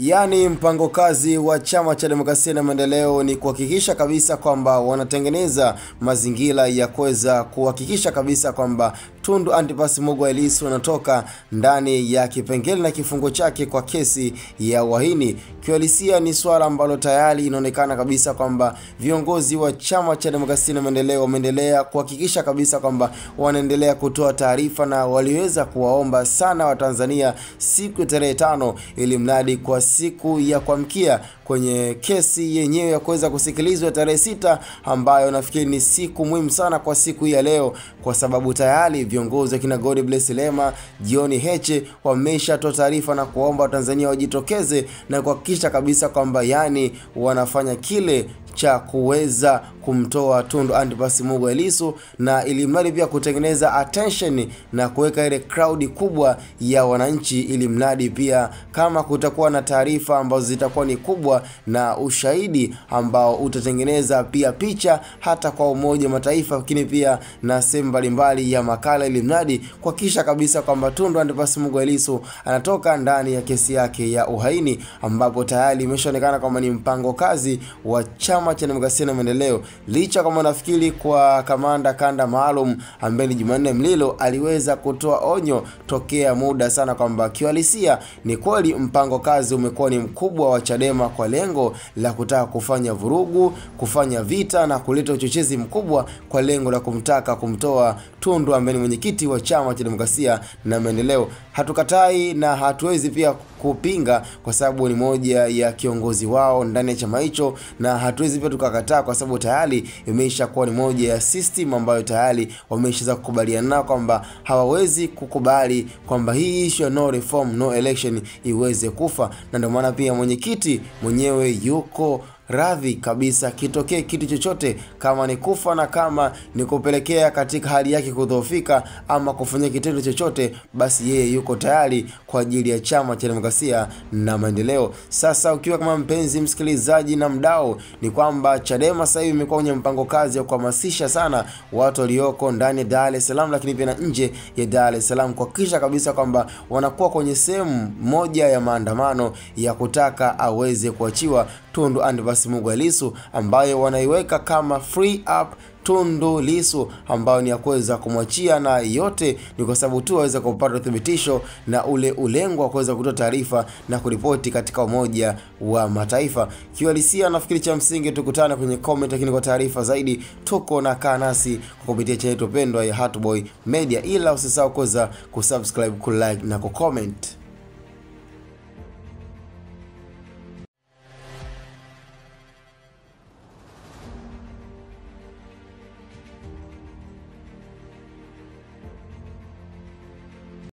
Yani mpango kazi wa Chama cha Demokrasia na Maendeleo ni kuhakikisha kabisa kwamba wanatengeneza mazingira ya kuweza kuhakikisha kabisa kwamba Tundu Antipas Mughwa Lissu anatoka ndani ya kipengele na kifungo chake kwa kesi ya uhaini. Kiuhalisia ni swala ambalo tayari inaonekana kabisa kwamba viongozi wa Chama cha Demokrasia na Maendeleo wameendelea kuhakikisha kabisa kwamba wanaendelea kutoa taarifa, na waliweza kuwaomba sana Watanzania siku ya tarehe 5 ili mradi kwa siku ya kuamkia kwenye kesi yenyewe ya kuweza kusikilizwa tarehe 6, ambayo nafikiri ni siku muhimu sana kwa siku ya leo, kwa sababu tayari viongozi kina Godbless Lema, John Heche wameshatoa taarifa na kuomba Watanzania wajitokeze na kuhakikisha kabisa kwamba yani wanafanya kile cha kuweza kumtoa Tundu Antipas Mughwa Lissu, na ili mradi pia kutengeneza attention na kuweka ile crowd kubwa ya wananchi, ili mradi pia kama kutakuwa na taarifa ambazo zitakuwa ni kubwa na ushahidi ambao utatengeneza pia picha hata kwa Umoja wa Mataifa, lakini pia na sehemu mbalimbali ya makala, ili mradi kuhakikisha kabisa kwamba Tundu Antipas Mughwa Lissu anatoka ndani ya kesi yake ya uhaini, ambapo tayari imeshaonekana kama ni mpango kazi wa Chama cha Demokrasia na Maendeleo. Licha kama nafikiri kwa kamanda kanda maalum ambaye ni Jumanne Mlilo aliweza kutoa onyo tokea muda sana kwamba kiuhalisia ni kweli mpango kazi umekuwa ni mkubwa wa Chadema kwa lengo la kutaka kufanya vurugu, kufanya vita na kuleta uchochezi mkubwa kwa lengo la kumtaka kumtoa Tundu ambaye ni mwenyekiti wa Chama cha Demokrasia na Maendeleo. Hatukatai na hatuwezi pia kupinga kwa sababu ni moja ya kiongozi wao ndani ya chama hicho, na hatuwezi pia tukakataa kwa sababu tayari imeisha kuwa ni moja ya system ambayo tayari wameshaanza kukubaliana kwamba hawawezi kukubali kwamba hii issue no reform no election iweze kufa, na ndio maana pia mwenyekiti mwenyewe yuko radhi kabisa kitokee kitu chochote, kama ni kufa na kama ni kupelekea katika hali yake kudhoofika ama kufanya kitendo chochote, basi yeye yuko tayari kwa ajili ya Chama cha Demokrasia na Maendeleo. Sasa ukiwa kama mpenzi msikilizaji na mdau, ni kwamba Chadema sasa hivi imekuwa kwenye mpango kazi ya kuhamasisha sana watu walioko ndani ya Dar es Salaam lakini pia nje ya Dar es Salaam kuhakikisha kabisa kwamba wanakuwa kwenye sehemu moja ya maandamano ya kutaka aweze kuachiwa Tundu Antipas Mughwa Lissu, ambayo wanaiweka kama free up Tundu Lissu, ambayo ni ya kuweza kumwachia, na yote ni kwa sababu tu aweze kupata uthibitisho na ule ulengo wa kuweza kutoa taarifa na kuripoti katika Umoja wa Mataifa. Kiuhalisia nafikiri cha msingi tukutane kwenye comment, lakini kwa taarifa zaidi tuko na kanasi kupitia channel yetu pendwa ya Hatboy Media, ila usisahau kuweza kusubscribe, kulike na kucomment.